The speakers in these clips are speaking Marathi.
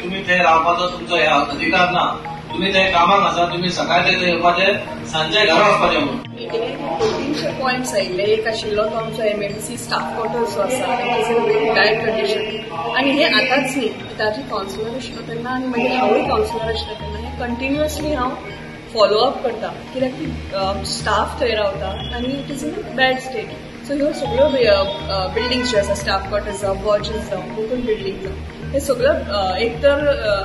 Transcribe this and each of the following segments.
तुम्ही ते रावपाचो तुमचो हे अधिकार ना, तुम्ही ते कामाक आसा, तुम्ही सकाळचे ते येवपाचे, सांजे घरा वचपाचे म्हणून 300 पॉयंट्स आयिल्ले. एक आशिल्लो तो आमचो MMC स्टाफ क्वार्टर्स जो आसा, डायरेक्ट कंडिशन. आनी हे आतांच न्ही, ताजी कावन्सिलर आशिल्लो तेन्ना आनी मागीर हांवूय कावन्सिलर आशिल्लो तेन्ना हे कंटिन्युअसली हांव फॉलोअप करता, कित्याक की स्टाफ थंय रावता आनी it is in bad state. So ह्यो सगळ्यो बिल्डिंग्स ज्यो आसा, स्टाफ क्वार्टर्स जावं, वॉचेस जावं, ओपन बिल्डिंग जावं, हे सगळं एक तर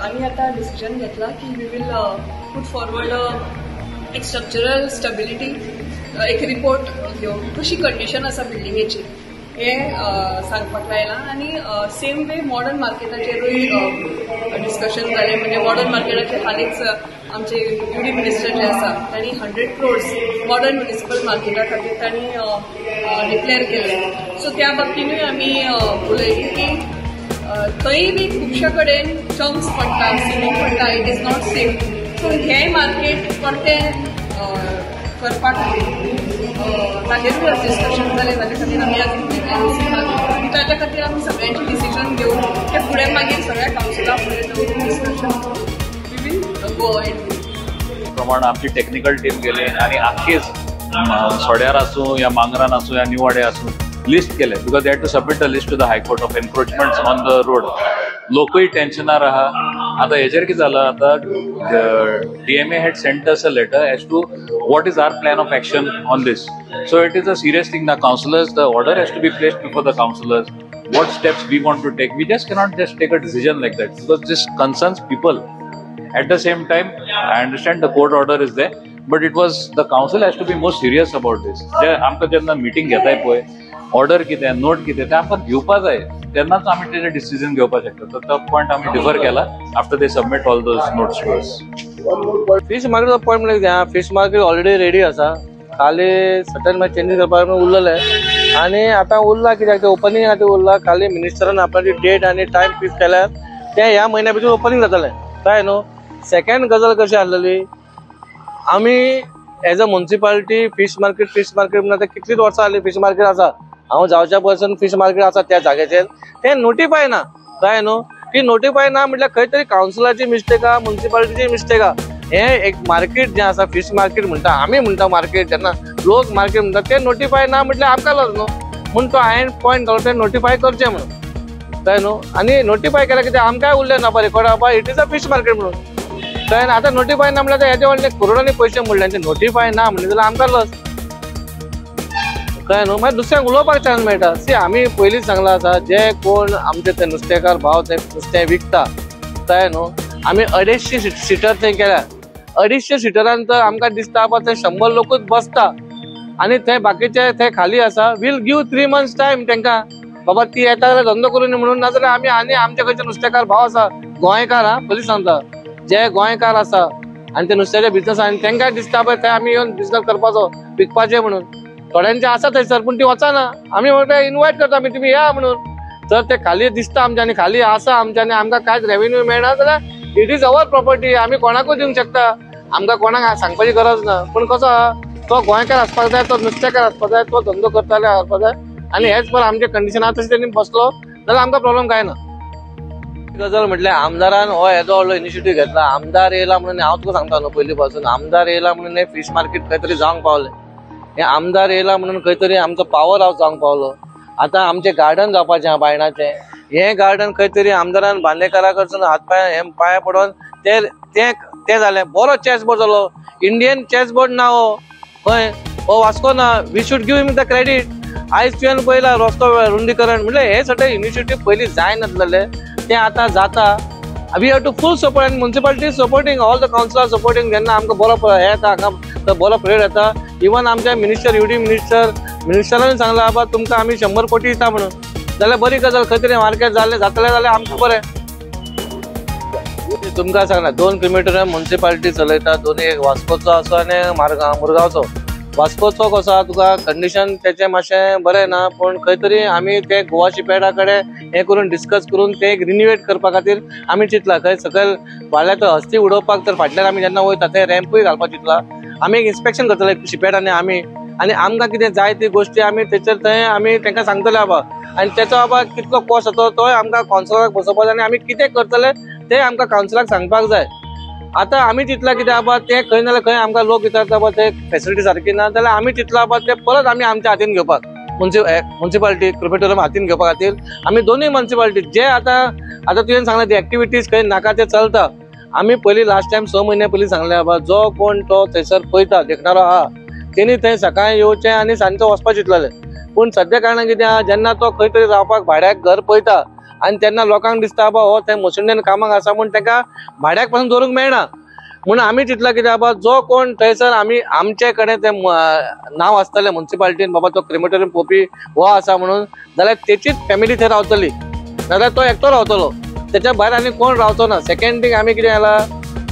आमी आतां डिसिजन घेतला की वी वील पुट फॉरवर्ड एक स्ट्रक्चरल स्टेबिलिटी, एक रिपोर्ट घेवन कशी कंडिशन आसा बिल्डिंगेची हे सांगपाक लायलां. आनी सेम वे मॉडर्न मार्केटाचेरूय डिस्कशन जालें. म्हणजे मॉडर्न मार्केटाचेर हालींच आमचे UD मिनिस्टर जे आसा तांणी 100 crores मॉडर्न म्युनिसिपल मार्केटा खातीर तांणी डिक्लेअर केले. सो त्या बाबतीनूय आमी उलयली की थंय बी खुबशे कडेन चंक्स पडटा, सिलींग पडटा, it is not safe. So हें मार्केट परतें करपा खातीर ताजेरूय डिस्कशन जालें. ताजे खातीर आमी आज आनी ताच्या खातीर आमी सगळ्यांची डिसिजन घेवन ते फुडें मागीर सगळ्या कावन्सिला फुडें दवरून डिस्कशन प्रमाण आमची टेक्निकल टीम गेली आणि आख्खीच सोड्यार आसूं या मांगरान आसूं या निवाडे आसूं लिस्ट केले, because they had to submit the list to the high court of encroachments on the road. लोकूय टेन्शनार आहा. आता हेजेर कितें जालां, आता DMA had sent us a letter as to what is our plan of action on this. So it is a serious thing. The councillors, the order has to be placed before the councillors. What steps we want to take? We just cannot just take a decision like that, because this concerns people. At the same time, I understand the court order is there, but it was the council has to be more serious about this. जे आमकां जेन्ना मिटींग घेताय पळय, ऑर्डर कितें, नोट कितें, तें आमकां घेवपा जाय, तेन्नाच आमी तेजेर डिसिजन घेवपाक शकता. तर तो पॉयंट आमी डिफर केला after they submit all those notes to us. Fish मार्केटचो पॉयंट म्हणजे फिश मार्केट ऑलरेडी रेडी आसा. खाली सटन मागीर चेंजीस करपाक उरलेले आनी आतां उरला, कित्याक ते ओपनिंग खातीर उरला. खाली मिनिस्टरान आपणाची डेट आनी टायम फिक्स केल्यार ते ह्या म्हयन्या भितर ओपनिंग जातलें. कळ्ळें न्हू. सेकंड गजाल कशी आसलेली, आमी as a municipality fish market म्हणून आतां कितलीच वर्सां जाली फिश मार्केट आसा. हांव जावच्या पयसून फिश मार्केट आसा त्या जाग्याचेर ते नोटिफाय ना. कळ्ळें न्हू. की नोटिफाय ना म्हटल्यार खंय तरी कावन्सिलाची मिस्टेक आहा, म्युनिसिपालिटीची मिस्टेक आहा. हे एक मार्केट जे आसा फिश मार्केट म्हणटा आमी म्हणटा मार्केट, जेन्ना लोक मार्केट म्हणटा ते नोटिफाय ना म्हटल्यार आमकां लज न्हू. म्हणून तो हांवें पॉयंट घालो ते नोटिफाय करचें म्हणून. कळ्ळें न्हू. आनी नोटिफाय केल्यार कितें आमकांय उरलें ना रेकॉर्ड आहा it is a fish market म्हणून. कळ्ळें. आतां नोटिफाय ना म्हटल्यार हेजे व्हडले करोडांनी पयशे म्हणले, नोटिफाय ना म्हणले जाल्यार आमकां लज. कळ्ळें न्हू. मागीर दुसऱ्यांक उलोवपाक चान्स मेळटा. सी आमी पयलींच सांगला आसा, जे कोण आमचे ते नुस्तेकार भाव ते नुस्तें विकता, कळ्ळें न्हू, आमी 250 सिटर थंय केल्यार 250 सिटरान तर आमकां दिसता थंय 100 लोकूच बसता आनी थंय बाकीचे थंय खाली आसा. वील गिव 3 months टायम तांकां, बाबा ती येता जाल्यार धंदो करून म्हणून. नाजाल्यार आमी आनी आमचे खंयचे नुस्तेकार भाव आसा गोंयकार, पयलीं सांगता, जे गोंयकार आसा आनी ते नुस्त्याचे बिझनस आनी तांकां दिसता पळय थंय आमी येवन बिझनस करपाचो, विकपाचें म्हणून. थोड्यांचे आसा थंयसर पूण ती वचना. आमी म्हणटा इन्वायट करता आमी, तुमी या म्हणून. जर ते खाली दिसता आमचे आनी खाली आसा आमचे आनी आमकां कांयच रेव्हेन्यू मेळना जाल्यार इट इज अवर प्रॉपर्टी. आमी कोणाकूय दिवंक शकता, आमकां कोणाक सांगपाची गरज ना. पूण कसो आहा, तो गोंयकार आसपाक जाय, तो नुस्तेकार आसपाक जाय, तो धंदो करताले आसपाक जाय आनी हेच पर आमचे कंडिशन आहा तशें तेणी बसलो जाल्यार आमकां प्रॉब्लेम काय ना. गजाल म्हटल्यार आमदारान हो येदो व्हडलो इनिशिएटीव घेतला. आमदार येयला म्हणून हांव तुका सांगता न्हू पयलीं पासून, आमदार येयला म्हणून हे फिश मार्केट खंय तरी जावंक पावलें. हे आमदार येयला म्हणून खंय तरी आमचो पावर हावस जावंक पावलो. आतां आमचें गार्डन जावपाचें आहा बायणाचें, हें गार्डन खंय तरी आमदारान बांदेकारा कडसून पांया पडोवन ते जालें. बरो चॅस बोर्ड जालो, इंडियन चॅस बोर्ड ना हो खंय, हो वास्को ना. We should give him the credit. आयज तुवें पयला रस्तो रुंदीकरण म्हणल्यार हे सगळे इनिशिएटीव पयलीं जाय नासलेले, ते आतां जाता. We have to full support आनी municipality supporting, all the councillor supporting. जेन्ना आमकां बरो हे येता हांगा बरो पिरियड येता. इवन आमचे मिनिस्टर UD मिनिस्टरान सांगला बाबा तुमकां आमी 100 कोटी दिता म्हणून, जाल्यार बरी गजाल. खंय तरी मार्केट जातलें जाल्यार आमकां बरें. तुमकां सांगला 2 किलोमिटर म्युनिसिपालिटी चलयता, दोनूय एक वास्कोचो आसो आनी मुरगांवचो. वास्कोचो कसो आहा, तुका कंडिशन तेचें मातशें बरें ना, पूण खंय तरी आमी ते गोवा शिपयार्डा कडेन हें करून डिस्कस करून ते रिन्युवेट करपा खातीर आमी चिंतला. खंय सकयल वाड्यार तो हस्ती उडोवपाक तर फाटल्यान आमी जेन्ना वयता थंय रॅम्पूय घालपाक चिंतला. आमी एक इन्स्पेक्शन करतले शिपयार्डांनी आमी, आनी आमकां कितें जाय ती गोश्टी आमी थंयसर थंय आमी तांकां सांगतले बाबा, आनी त्याचो बाबा कितलो कॉस्ट जातो तोय आमकां कावन्सिलराक बसोवपाक जाय आनी आमी कितें करतले ते आमकां कावन्सिलराक सांगपाक जाय. आतां आमी चिंतला कितें बाबा ते खंय नाल्यार खंय आमकां लोक विचारता बाबा ते फेसिलिटी सारकी ना जाल्यार आमी चिंतला बाबा ते परत आमी आमच्या हातीन घेवपाक म्युन्सिपालिटी क्रिपेटोरियम हातीन घेवपा खातीर आमी दोनूय म्युन्सिपालिटी जे आतां तुवें सांगला ती एक्टिविटीज खंय नाका ते चलता. आमी पयलीं लास्ट टायम 6 म्हयने पयलीं सांगलें बाबा जो कोण तो थंयसर पळयता देखणारो आहा तेणी थंय सकाळीं येवचें आनी सांजचो वचपाक चिंतलेलें. पूण सद्या कारणान कितें आहा जेन्ना तो खंय तरी रावपाक भाड्याक घर पळयता आनी तेन्ना लोकांक दिसता बाबा हो थंय मशिंडेन कामाक आसा म्हूण ताका भाड्याक पासून दवरूंक मेळना. म्हणून आमी चिंतला कितें बाबा जो कोण थंयसर आमी आमचे कडेन तें नांव आसतलें म्युन्सिपालिटीन बाबा तो क्रिमेटोरियम पळोवपी हो आसा म्हणून जाल्यार तेचीच फॅमिली थंय रावतली, नाजाल्यार तो एकटो रावतलो, त्याच्या भायर आनी कोण रावचो ना. सेकंड थिंग आमी कितें जाला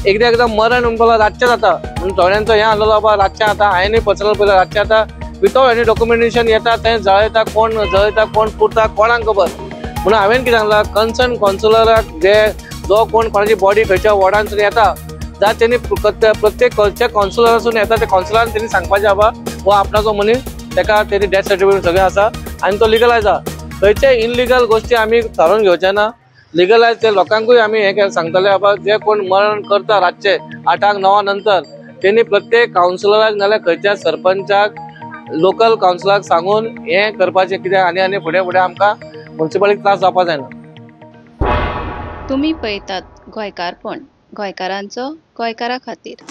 एकदां मरण म्हणपाक रातचें जाता म्हणून थोड्यांचो हें आसलेलो बाबा रातचें आतां हांवेंय पर्सनल पळयलां रातचें आतां विथआउट एनी डॉक्युमेंटेशन येता थंय जळयता, कोण जळयता कोण पुरता कोणाक खबर. म्हणून हांवें कितें सांगलां कन्सर्न कावन्सिलराक जो कोण कोणाची बॉडी खंयच्या वॉर्डानसून येता जाल्यार तेणी प्रत्येक खंयच्या कावन्सिलरासून येता त्या कावन्सिलरान तेणी सांगपाचें बाबा हो आपणाचो मनीस, ताका तेणी डेथ सर्टिफिकेट सगळें आसा आनी तो लिगलायज आसा. खंयचे इनलिगल गोश्टी आमी थारोवन घेवचे ना. लिगलायज ते लोकांकूय आमी हें सांगतले बाबा जे कोण मरण करता रातचे 8-9 नंतर तेणी प्रत्येक कावन्सिलराक नाल्यार खंयच्या सरपंचाक लोकल कावन्सिलराक सांगून हें करपाचें कित्याक आनी फुडें आमकां म्युन्सिपालिटीक त्रास जावपाक जायना. तुम्ही पळयतात गोंयकारपण, गोंयकारांचो गोंयकारा खातीर.